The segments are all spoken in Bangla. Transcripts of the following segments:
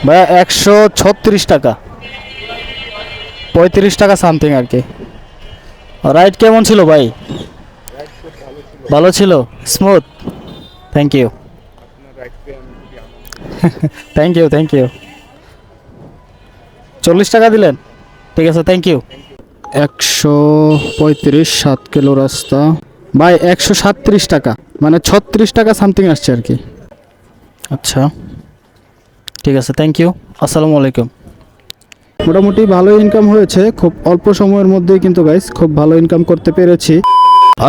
ভাইয়া 136 টাকা, 35 টাকা সামথিং আর কি। রাইড কেমন ছিল ভাই? ভালো ছিল, smooth. Thank you. Thank you, thank you. 40 টাকা দিলেন, ঠিক আছে, থ্যাংক ইউ। 135, 7 কিলো রাস্তা ভাই, 137 টাকা, মানে 36 টাকা সামথিং আসছে আর কি। আচ্ছা, ঠিক আছে, থ্যাংক ইউ। আসসালামু আলাইকুম। মোটামুটি ভালো ইনকাম হয়েছে খুব অল্প সময়ের মধ্যেই, কিন্তু গাইস খুব ভালো ইনকাম করতে পেরেছি।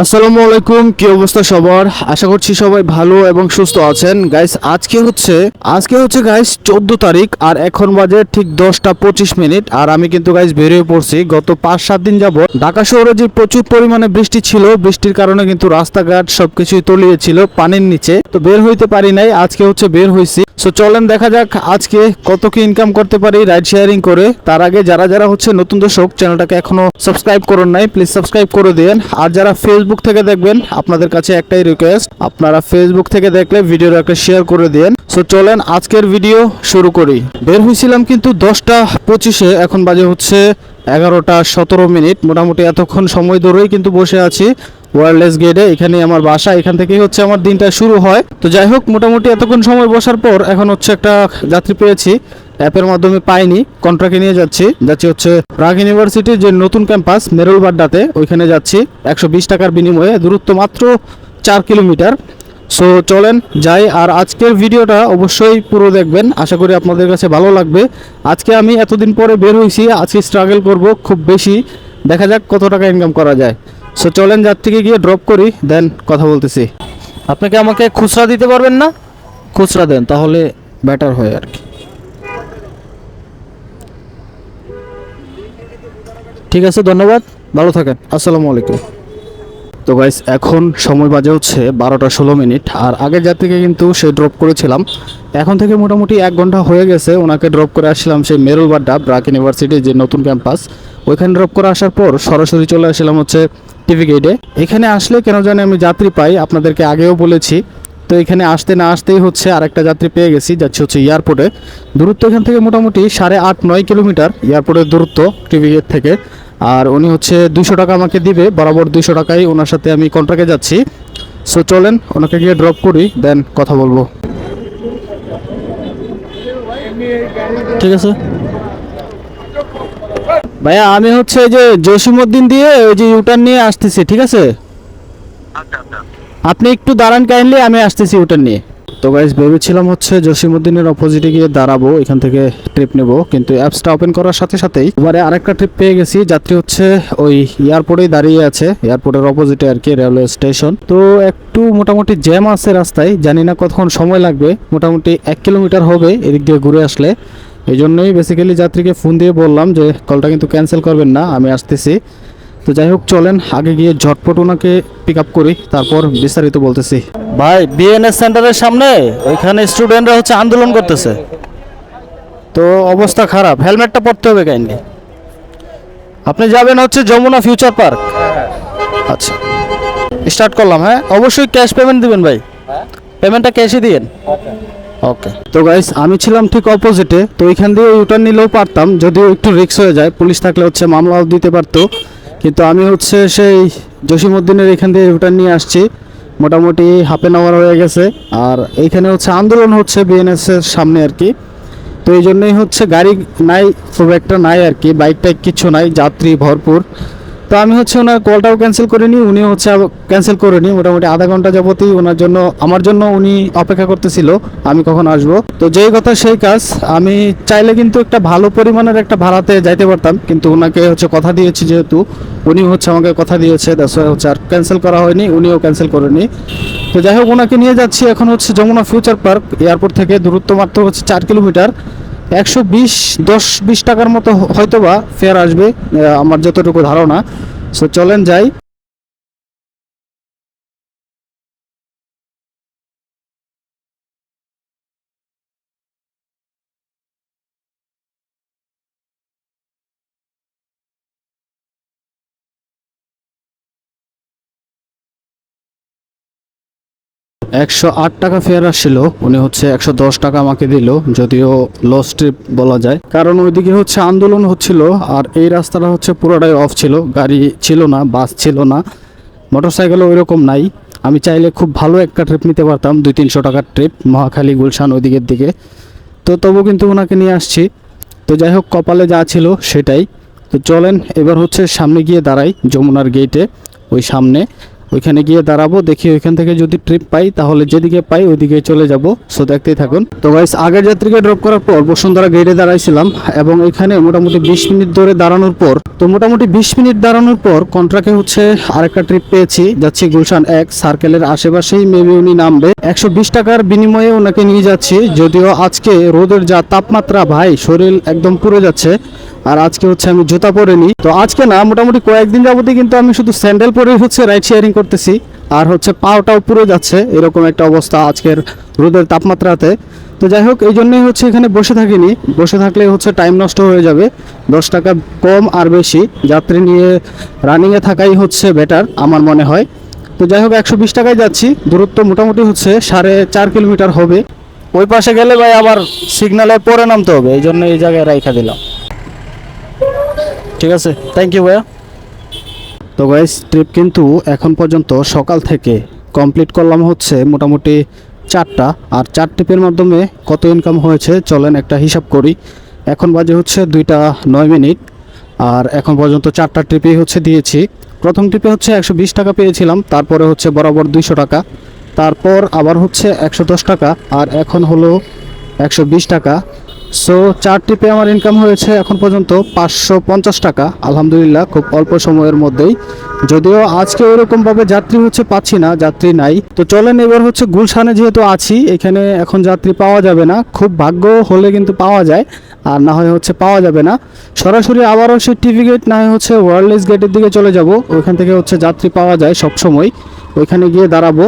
আসসালামু আলাইকুম, কি অবস্থা সবার? আশা করছি সবাই ভালো এবং সুস্থ আছেন। গাইস আজকে হচ্ছে গাইস 14 তারিখ, আর এখন বাজে ঠিক 10টা 25 মিনিট। আর আমি কিন্তু গাইস বেরিয়ে পড়ছি। গত 5-7 দিন যাবত ঢাকা শহরে যে প্রচুর পরিমাণে বৃষ্টি ছিল, বৃষ্টির কারণে কিন্তু রাস্তাঘাট সবকিছুই তলিয়েছিল পানির নিচে, তো বের হইতে পারি নাই। আজকে হচ্ছে বের হইছি। সো চলেন দেখা যাক আজকে কত কি ইনকাম করতে পারি রাইড শেয়ারিং করে। তার আগে যারা যারা হচ্ছে নতুন দর্শক, চ্যানেলটাকে এখনো সাবস্ক্রাইব করেন নাই, প্লিজ সাবস্ক্রাইব করে দেন। আর যারা ফেসবুক থেকে দেখবেন, আপনাদের কাছে একটাই রিকোয়েস্ট, আপনারা ফেসবুক থেকে দেখলে ভিডিওটা একটা শেয়ার করে দেন। সো চলেন আজকের ভিডিও শুরু করি। বের হয়েছিলাম কিন্তু 10টা 25-এ, এখন বাজে হচ্ছে 11টা 17 মিনিট। মোটামুটি এতক্ষণ সময় ধরেই কিন্তু বসে আছি ওয়্যারলেস গেটে। এখানে আমার বাসা, এখান থেকেই হচ্ছে আমার দিনটা শুরু হয়। তো যাই হোক, মোটামুটি এতক্ষণ সময় বসার পর এখন হচ্ছে একটা যাত্রী পেয়েছি, অ্যাপের মাধ্যমে পাইনি, কন্ট্রাক্টে নিয়ে যাচ্ছি হচ্ছে প্রাগ ইউনিভার্সিটির যে নতুন ক্যাম্পাস মেরুলবাড্ডাতে, ওইখানে যাচ্ছি 120 টাকার বিনিময়ে, দূরত্ব মাত্র 4 কিলোমিটার। সো চলেন যাই। আর আজকের ভিডিওটা অবশ্যই পুরো দেখবেন, আশা করি আপনাদের কাছে ভালো লাগবে। আজকে আমি এতদিন পরে বের হয়েছি, আজকে স্ট্রাগল করব খুব বেশি, দেখা যাক কত টাকা ইনকাম করা যায়। সো চলেন যাত্রীকে গিয়ে ড্রপ করি, দেন কথা বলতেছি। আপনাকে আমাকে খুচরা দিতে পারবেন না? খুচরা দেন, তাহলে বেটার হয় আর কি। ঠিক আছে, ধন্যবাদ, ভালো থাকেন, আসসালামু আলাইকুম। তো গাইস এখন সময় বাজে হচ্ছে 12টা 16 মিনিট। আর আগের যাত্রীকে কিন্তু সে ড্রপ করেছিলাম, এখন থেকে মোটামুটি 1 ঘন্টা হয়ে গেছে। ওনাকে ড্রপ করে আসলাম সেই মেরুলবাড্ডা ব্রাক ইউনিভার্সিটির যে নতুন ক্যাম্পাস, ওইখানে ড্রপ করে আসার পর সরাসরি চলে আসলাম হচ্ছে টিভি গেটে। এখানে আসলে কেন জানি আমি যাত্রী পাই, আপনাদেরকে আগেও বলেছি। তো এখানে আসতে না আসতেই হচ্ছে আরেকটা যাত্রী পেয়ে গেছি, যাচ্ছে হচ্ছে এয়ারপোর্টে। দূরত্ব এখান থেকে মোটামুটি 8.5-9 কিলোমিটার এয়ারপোর্টের দূরত্ব টিভি গেট থেকে। আর উনি হচ্ছে 200 টাকা আমাকে দিবে, বরাবর 200 টাকাই ওনার সাথে আমি কন্ট্রাক্টে যাচ্ছি। সো চলেন ওনাকে গিয়ে ড্রপ করি, দেন কথা বলবো। ঠিক আছে ভাইয়া, আমি হচ্ছে যে জসিমউদ্দিন দিয়ে ওই যে ইউটার্ন নিয়ে আসতেছি, ঠিক আছে? আপনি একটু দাঁড়ান কাইন্ডলি, আমি আসতেছি ইউটার্ন নিয়ে। তো গাইস ভেবেছিলাম হচ্ছে জসিমউদ্দিনের অপোজিটে গিয়ে দাঁড়াবো, এখান থেকে ট্রিপ নেব, কিন্তু অ্যাপসটা ওপেন করার সাথে সাথেই এবারে আরেকটা ট্রিপ পেয়ে গেছি। যাত্রী হচ্ছে ওই এয়ারপোর্টেই দাঁড়িয়ে আছে, এয়ারপোর্টের অপোজিটে আর কি, রেলওয়ে স্টেশন। তো একটু মোটামুটি জ্যাম আছে রাস্তায়, জানি না কতক্ষণ সময় লাগবে, মোটামুটি 1 কিলোমিটার হবে এদিক দিয়ে ঘুরে আসলে। এই জন্যই বেসিক্যালি যাত্রীকে ফোন দিয়ে বললাম যে কলটা কিন্তু ক্যান্সেল করবেন না, আমি আসতেছি। তো যাই হোক, চলেন আগে গিয়ে ঝটপট ওনাকে পিক আপ করি, তারপর বিস্তারিত বলতেছি। ভাই, বিএনএস সেন্টারের সামনে ওইখানে স্টুডেন্টরা হচ্ছে আন্দোলন করতেছে, তো অবস্থা খারাপ, হেলমেটটা পরতে হবে কাইন্ডলি। আপনি যাবেন হচ্ছে যমুনা ফিউচার পার্ক। আচ্ছা, স্টার্ট করলাম। হ্যাঁ, অবশ্যই ক্যাশ পেমেন্ট দিবেন ভাই, পেমেন্টটা ক্যাশই দিয়েন। ওকে। তো গাইস আমি ছিলাম ঠিক অপোজিটে, তো ওইখান দিয়ে ইউটার্ন নিলেও পারতাম, যদিও একটু রিস্ক হয়ে যায়, পুলিশ থাকলে হচ্ছে মামলাও দিতে পারতো। কিন্তু আমি হচ্ছে সেই জসিমউদ্দিনের এখান দিয়ে ইউটার্ন নিয়ে আসছি, মোটামুটি হাফ-এন-আওয়ার হয়ে গেছে। আর এইখানে হচ্ছে আন্দোলন হচ্ছে বিএনএস এর সামনে আর কি। তো এই জন্যই হচ্ছে গাড়ি নাই, খুব একটা নাই আর কি, বাইক টাইক কিছু নাই, যাত্রী ভরপুর। তো আমি হচ্ছে ওনার কলটাও ক্যান্সেল করে নিই, উনি হচ্ছে ক্যান্সেল করে নিই। মোটামুটি আধা ঘন্টা যাবতই ওনার জন্য, আমার জন্য উনি অপেক্ষা করতেছিল আমি কখন আসব। তো যেই কথা সেই কাজ, আমি চাইলে কিন্তু একটা ভালো পরিমাণের একটা ভাড়াতে যাইতে পারতাম, কিন্তু ওনাকে হচ্ছে কথা দিয়েছি, যেহেতু উনি হচ্ছে আমাকে কথা দিয়েছে, দ্যাটস ওয়াই হচ্ছে আর ক্যান্সেল করা হয়নি, উনিও ক্যান্সেল করেনি। তো যাই হোক, ওনাকে নিয়ে যাচ্ছি এখন হচ্ছে যমুনা ফিউচার পার্ক। এয়ারপোর্ট থেকে দূরত্ব মাত্র হচ্ছে 4 কিলোমিটার। 120-10-20 টাকার মতো হয়তো বা ফেয়ার আসবে, আমার যতটুকু ধারণা। সো চলেন যাই। 108 টাকা ফেয়ার আসছিল, উনি হচ্ছে 110 টাকা আমাকে দিল, যদিও লস ট্রিপ বলা যায়, কারণ ওইদিকে হচ্ছে আন্দোলন হচ্ছিল আর এই রাস্তাটা হচ্ছে পুরোটাই অফ ছিল, গাড়ি ছিল না, বাস ছিল না, মোটরসাইকেলও ওইরকম নাই। আমি চাইলে খুব ভালো একটা ট্রিপ নিতে পারতাম, 200-300 টাকার ট্রিপ মহাখালী গুলশান ওইদিকের দিকে, তো তবু কিন্তু ওনাকে নিয়ে আসছি। তো যাই হোক, কপালে যা ছিল সেটাই। তো চলেন এবার হচ্ছে সামনে গিয়ে দাঁড়াই, যমুনার গেটে ওই সামনে, ওইখানে গিয়ে দাঁড়াবো, দেখি ওইখান থেকে যদি ট্রিপ পাই তাহলে যেদিকে পাই ওইদিকে চলে যাব। সো দেখতেই থাকুন। তো গাইস, আগের যাত্রীকে ড্রপ করার পর বসুন্ধরা গেটে দাঁড়াইছিলাম এবং এখানে মোটামুটি 20 মিনিট ধরে দাঁড়ানোর পর, তো মোটামুটি 20 মিনিট দাঁড়ানোর পর কন্ট্রাক্টে হচ্ছে আরেকটা ট্রিপ পেয়েছি, যাচ্ছি গুলশান 1 সার্কেলের আশেপাশেই, মেবি উনি নামবে। 120 টাকার বিনিময়ে ওনাকে নিয়ে যাচ্ছি, যদিও আজকে রোদের যা তাপমাত্রা ভাই, শরীর একদম পুড়ে যাচ্ছে। আর আজকে হচ্ছে আমি জুতা পরিনি, তো আজকে না মোটামুটি কয়েকদিন যাবতই কিন্তু আমি শুধু স্যান্ডেল পরে হচ্ছে রাইড শেয়ারিং করতেছি, আর হচ্ছে পাওটাও পুড়ে যাচ্ছে, এরকম একটা অবস্থা আজকের রোদের তাপমাত্রাতে। তো যাই হোক, এই জন্যই হচ্ছে এখানে বসে থাকিনি, বসে থাকলে হচ্ছে টাইম নষ্ট হয়ে যাবে। 10 টাকা কম আর বেশি যাত্রী নিয়ে রানিংয়ে থাকাই হচ্ছে বেটার আমার মনে হয়। তো যাই হোক, 120 টাকায় যাচ্ছি, দূরত্ব মোটামুটি হচ্ছে 4.5 কিলোমিটার হবে। ওই পাশে গেলে ভাই আবার সিগনালে পরে নামতে হবে, এই জন্য এই জায়গায় রাইখা দিলাম। ঠিক আছে, থ্যাংক ইউ ভাইয়া। তো গাইস, ট্রিপ কিন্তু এখন পর্যন্ত সকাল থেকে কমপ্লিট করলাম হচ্ছে মোটামুটি 4টা, আর 4 ট্রিপের মাধ্যমে কত ইনকাম হয়েছে চলেন একটা হিসাব করি। এখন বাজে হচ্ছে 2:09, আর এখন পর্যন্ত 4টা ট্রিপেই হচ্ছে দিয়েছি। প্রথম ট্রিপে হচ্ছে 120 টাকা পেয়েছিলাম, তারপরে হচ্ছে বরাবর 200 টাকা, তারপর আবার হচ্ছে 110 টাকা, আর এখন হলো 120 টাকা। সো 4 ট্রিপে আমার ইনকাম হয়েছে এখন পর্যন্ত 550 টাকা, আলহামদুলিল্লাহ, খুব অল্প সময়ের মধ্যেই। যদিও আজকে ওইরকমভাবে যাত্রী হচ্ছে পাচ্ছি না, যাত্রী নাই। তো চলেন এবার হচ্ছে গুলশানে যেহেতু আছি, এখানে এখন যাত্রী পাওয়া যাবে না, খুব ভাগ্য হলে কিন্তু পাওয়া যায়, আর না হয় হচ্ছে পাওয়া যাবে না। সরাসরি আবারও সেই টিভি গেট না হয় হচ্ছে ওয়ারলেস গেটের দিকে চলে যাব, ওইখান থেকে হচ্ছে যাত্রী পাওয়া যায় সব সময়। ওইখানে গিয়ে দাঁড়াবো,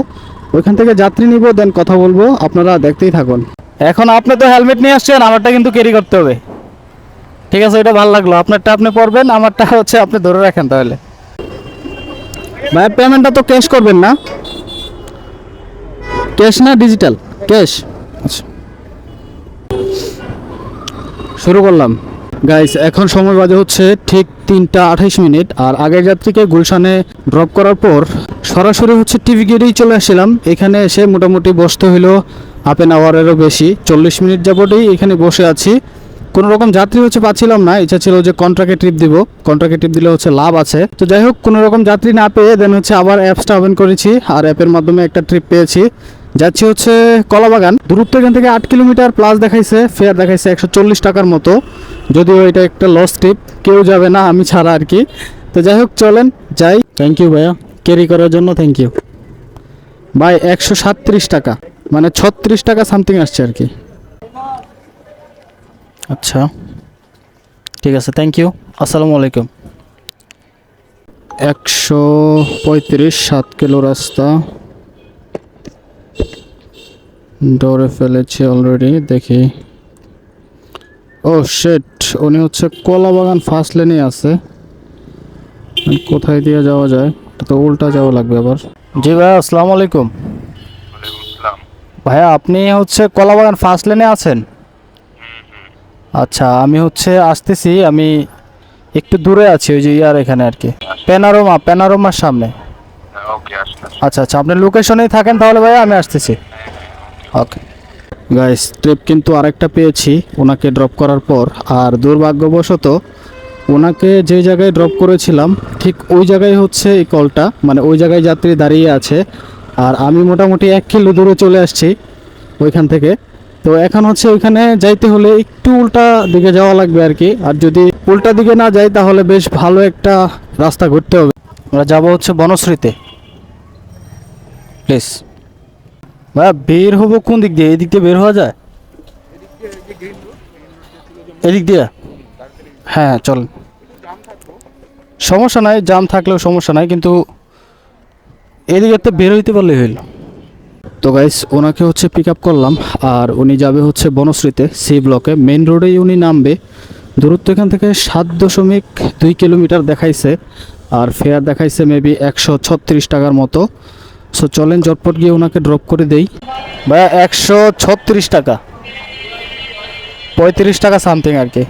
ওইখান থেকে যাত্রী নিব, দেন কথা বলবো, আপনারা দেখতেই থাকুন। এখন আপনি তো হেলমেট নিয়ে আসছেন, আমারটা কিন্তু ক্যারি করতে হবে, ঠিক আছে? এটা ভালো লাগলো, আপনারটা আপনি পরবেন, আমারটা হচ্ছে আপনি ধরে রাখেন। তাহলে ভাই, পেমেন্টটা তো ক্যাশ করবেন না? ক্যাশ না ডিজিটাল? ক্যাশ। আচ্ছা, শুরু করলাম। গাইস, এখন সময় বাজে হচ্ছে ঠিক 3:28, আর আগের যাত্রীকে গুলশানে ড্রপ করার পর সরাসরি হচ্ছে টিভি গেটেই চলে আসছিলাম। এখানে এসে মোটামুটি বসতে হইলো হাফ অ্যান আওয়ারেরও বেশি, 40 মিনিট যাবতেই এখানে বসে আছি। কোনো রকম যাত্রী হচ্ছে পাচ্ছিলাম না, ইচ্ছা ছিল যে কন্ট্রাক্টে ট্রিপ দিব, কন্ট্রাক্টে ট্রিপ দিলে হচ্ছে লাভ আছে। তো যাই হোক, কোনো রকম যাত্রী না পেয়ে দেন হচ্ছে আবার অ্যাপসটা ওপেন করেছি, আর অ্যাপের মাধ্যমে একটা ট্রিপ পেয়েছি। যাচ্ছি হচ্ছে কলাবাগান, দূরত্ব এখান থেকে 8 কিলোমিটার প্লাস দেখাইছে, ফেয়ার দেখাইছে 140 টাকার মতো, যদিও এটা একটা লস ট্রিপ, কেউ যাবে না আমি ছাড়া আর কি। তো যাই হোক, চলেন যাই। থ্যাংক ইউ ভাইয়া, ক্যারি করার জন্য থ্যাংক ইউ ভাই। 137 টাকা, মানে 36 টাকা সামথিং আসছে আর কি। আচ্ছা, ঠিক আছে, থ্যাংক ইউ, আসসালামু আলাইকুম। 135, 7 কিলো রাস্তা দৌড়ে ফেলেছি অলরেডি, দেখি। ও শেট, উনি হচ্ছে কলাবাগান ফার্স্ট লেনে আছে, কোথায় দিয়ে যাওয়া যায়? তো উল্টা যাওয়া লাগবে আবার। জি ভাইয়া, আসসালামু আলাইকুম। ভাইয়া, আপনি হচ্ছে কলাবাগান ফার্স্ট লেনে আছেন? আচ্ছা, আমি হচ্ছে আসতেছি, আমি একটু দূরে আছি, ওই যে ইয়ার এখানে আর কি, প্যানারোমার সামনে। আচ্ছা আচ্ছা, আপনি লোকেশনেই থাকেন তাহলে ভাইয়া, আমি আসতেছি। ওকে গাইস, ট্রিপ কিন্তু আরেকটা পেয়েছি ওনাকে ড্রপ করার পর, আর দুর্ভাগ্যবশত ওনাকে যে জায়গায় ড্রপ করেছিলাম ঠিক ওই জায়গায় হচ্ছে এই কলটা, মানে ওই জায়গায় যাত্রী দাঁড়িয়ে আছে, আর আমি মোটামুটি 1 কিলো দূরে চলে আসছি ওইখান থেকে। তো এখন হচ্ছে ওইখানে যাইতে হলে একটু উল্টা দিকে যাওয়া লাগবে আর কি, আর যদি উল্টা দিকে না যাই তাহলে বেশ ভালো একটা রাস্তা ঘুরতে হবে। আমরা যাবো হচ্ছে বনশ্রীতে। প্লিজ ভাইয়া, বের হবো কোন দিক দিয়ে? এদিক দিয়ে বের হওয়া যায়? এদিক দিয়ে? হ্যাঁ চল, সমস্যা নাই, জাম থাকলেও সমস্যা নাই, কিন্তু এদিকে তো বের হইতে পারলেই হইল। তো গাইস, ওনাকে হচ্ছে পিক আপ করলাম, আর উনি যাবে হচ্ছে বনশ্রীতে, সি ব্লকে, মেন রোডেই উনি নামবে। দূরত্ব এখান থেকে 7.2 কিলোমিটার দেখাইছে, আর ফেয়ার দেখাইছে মেবি 136 টাকার মতো। সো চলেন ঝটপট গিয়ে ওনাকে ড্রপ করে দেই। ভাইয়া 136 টাকা, 35 টাকা সামথিং আর কি।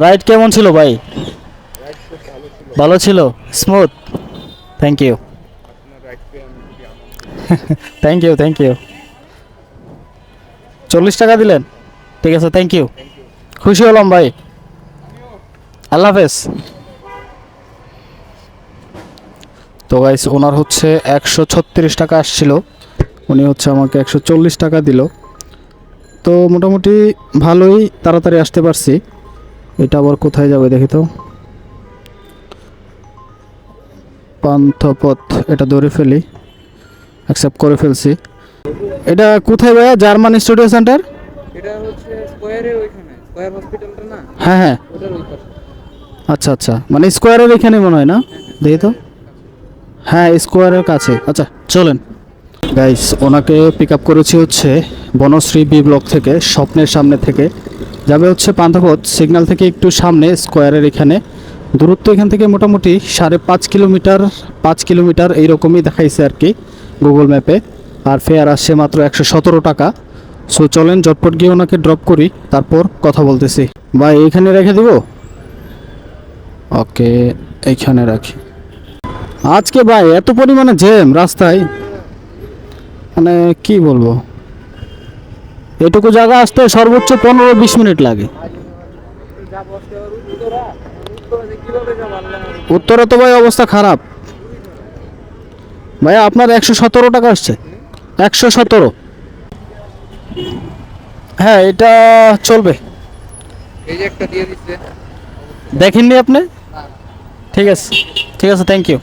রাইড কেমন ছিল ভাই? ভালো ছিল, smooth. Thank you, thank you, thank you. 40 টাকা দিলেন, ঠিক আছে, থ্যাংক ইউ। খুশি হলাম ভাই, আল্লাহ হাফেজ। তো গাইস ওনার হচ্ছে 136 টাকা আসছিল, উনি হচ্ছে আমাকে 140 টাকা দিল। তো মোটামুটি ভালোই তাড়াতাড়ি আসতে পারছি। এটা আবার কোথায় যাবে দেখি তো, পান্থপথ, এটা ধরে ফেলি, অ্যাকসেপ্ট করে ফেলছি। এটা কোথায় ভাইয়া? German studio centre? এটা হচ্ছে স্কয়ারের ওইখানে, স্কয়ার হসপিটালটা না, হ্যাঁ হ্যাঁ, ওটার ওই পাশে। আচ্ছা আচ্ছা, মানে স্কোয়ারের এখানে মনে হয় না, দেখি তো। হ্যাঁ স্কোয়ারের কাছে। আচ্ছা চলেন গাইস, ওনাকে পিক আপ করেছি হচ্ছে বনশ্রী বি ব্লক থেকে, স্বপ্নের সামনে থেকে। যাবে হচ্ছে পান্থপথ সিগন্যাল থেকে একটু সামনে স্কোয়ারের এখানে। দূরত্ব এখান থেকে মোটামুটি 5.5 কিলোমিটার, 5 কিলোমিটার এইরকমই দেখাইছে আর কি গুগল ম্যাপে। আর ফেয়ার আসছে মাত্র 117 টাকা। সো চলেন ঝটপট গিয়ে ওনাকে ড্রপ করি, তারপর কথা বলতেছি। ভাই এইখানে রেখে দিব? ওকে, এইখানে রাখি। আজকে ভাই এত পরিমাণে জ্যাম রাস্তায়, মানে কি বলবো, এটুকু জায়গা আসতে সর্বোচ্চ 15-20 মিনিট লাগে। উত্তরে তো ভাই অবস্থা খারাপ। ভাই আপনার 117 টাকা আসছে, 117। হ্যাঁ এটা চলবে। এই যে একটা দিয়ে দিচ্ছে, দেখেননি আপনি? ঠিক আছে, ঠিক আছে, থ্যাংক ইউ।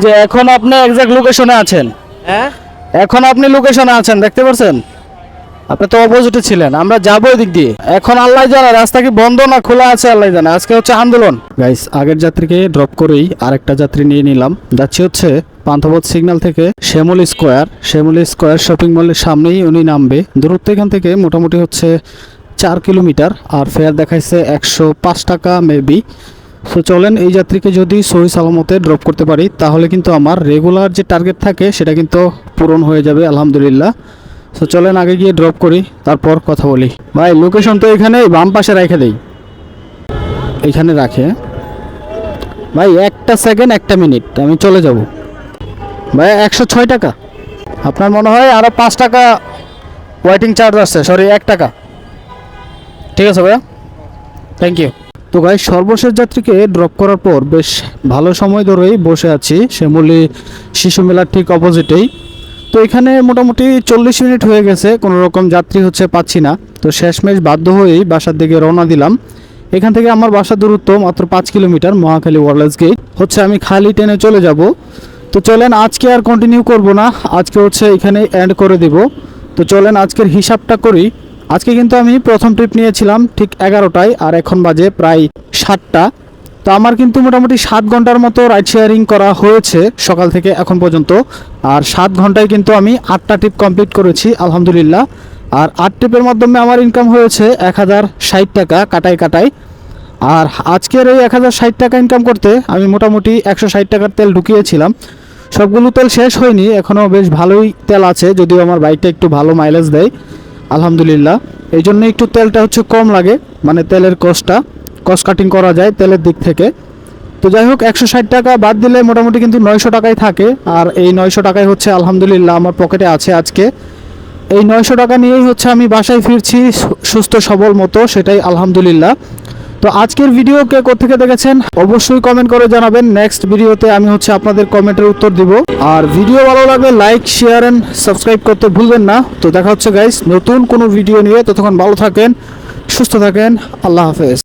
যে এখন আপনি এক্সাক্ট লোকেশনে আছেন, হ্যাঁ এখন আপনি লোকেশনে আছেন, দেখতে পাচ্ছেন? আপনি তো অপোজিটে ছিলেন, আমরা যাবো এদিক দিয়ে। এখন আল্লাহ জানে রাস্তা কি বন্ধ না খোলা আছে, আল্লাহ জানে। আজকে হচ্ছে আন্দোলন গাইস। আগের যাত্রীকে ড্রপ করেই আরেকটা যাত্রী নিয়ে নিলাম। যাচ্ছি হচ্ছে পান্থপথ সিগন্যাল থেকে Shyamoli square. Shyamoli square shopping মলের সামনেই উনি নামবে। দূরত্ব এখান থেকে মোটামুটি হচ্ছে 4 কিলোমিটার। আর ফেয়ার দেখাইছে 105 টাকা মেবি। সো চলেন এই যাত্রীকে যদি সহি সালামতে ড্রপ করতে পারি তাহলে কিন্তু আমার রেগুলার যে টার্গেট থাকে সেটা কিন্তু পূরণ হয়ে যাবে আলহামদুলিল্লাহ। সো চলেন আগে গিয়ে ড্রপ করি, তারপর কথা বলি। ভাই লোকেশন তো এখানে বাম পাশে রেখে দেই, এখানে রাখে ভাই। 1 সেকেন্ড 1 মিনিট, আমি চলে যাব। ভাই 106 টাকা। আপনার মনে হয় আরও 5 টাকা ওয়েটিং চার্জ আসছে, সরি 1 টাকা। ঠিক আছে ভাইয়া, থ্যাংক ইউ। তো ভাই সর্বশেষ যাত্রীকে ড্রপ করার পর বেশ ভালো সময় ধরেই বসে আছি শ্যামলী শিশু মেলার ঠিক অপোজিটেই। তো এখানে মোটামুটি 40 মিনিট হয়ে গেছে, কোনো রকম যাত্রী হচ্ছে পাচ্ছি না। তো শেষমেশ বাধ্য হয়েই বাসার দিকে রওনা দিলাম। এখান থেকে আমার বাসার দূরত্ব মাত্র 5 কিলোমিটার, মহাখালী ওয়ারলেস গেট হচ্ছে আমি খালি ট্রেনে চলে যাব। তো চলেন আজকে আর কন্টিনিউ করব না, আজকে হচ্ছে এখানে এন্ড করে দিব। তো চলেন আজকের হিসাবটা করি। আজকে কিন্তু আমি প্রথম ট্রিপ নিয়েছিলাম ঠিক 11টায়, আর এখন বাজে প্রায় 7টা। তো আমার কিন্তু মোটামুটি 7 ঘন্টার মতো রাইড শেয়ারিং করা হয়েছে সকাল থেকে এখন পর্যন্ত। আর 7 ঘন্টায় কিন্তু আমি 8টা ট্রিপ কমপ্লিট করেছি আলহামদুলিল্লাহ। আর 8 ট্রিপের মাধ্যমে আমার ইনকাম হয়েছে 1060 টাকা কাটায় কাটায়। আর আজকের এই 1060 টাকা ইনকাম করতে আমি মোটামুটি 160 টাকার তেল ঢুকিয়েছিলাম। সবগুলো তেল শেষ হয়নি, এখনও বেশ ভালোই তেল আছে, যদিও আমার বাইকটা একটু ভালো মাইলেজ দেয় আলহামদুলিল্লাহ। এই জন্য একটু তেলটা হচ্ছে কম লাগে, মানে তেলের কস্ট কাটিং করা যায় তেলের দিক থেকে। তো যাই হোক 160 টাকা বাদ দিলে মোটামুটি কিন্তু 900 টাকাই থাকে। আর এই 900 টাকাই হচ্ছে আলহামদুলিল্লাহ আমার পকেটে আছে আজকে। এই 900 টাকা নিয়েই হচ্ছে আমি বাসায় ফিরছি সুস্থ সবল মতো, সেটাই আলহামদুলিল্লাহ। তো আজকের ভিডিও কে কোত্থেকে দেখেছেন অবশ্যই কমেন্ট করে জানাবেন। নেক্সট ভিডিওতে আমি হচ্ছে আপনাদের কমেন্টের উত্তর দিব। আর ভিডিও ভালো লাগলে লাইক শেয়ার এন্ড সাবস্ক্রাইব করতে ভুলবেন না। তো দেখা হচ্ছে গাইস নতুন কোনো ভিডিও নিয়ে, ততক্ষণ ভালো থাকেন, সুস্থ থাকেন, আল্লাহ হাফেজ।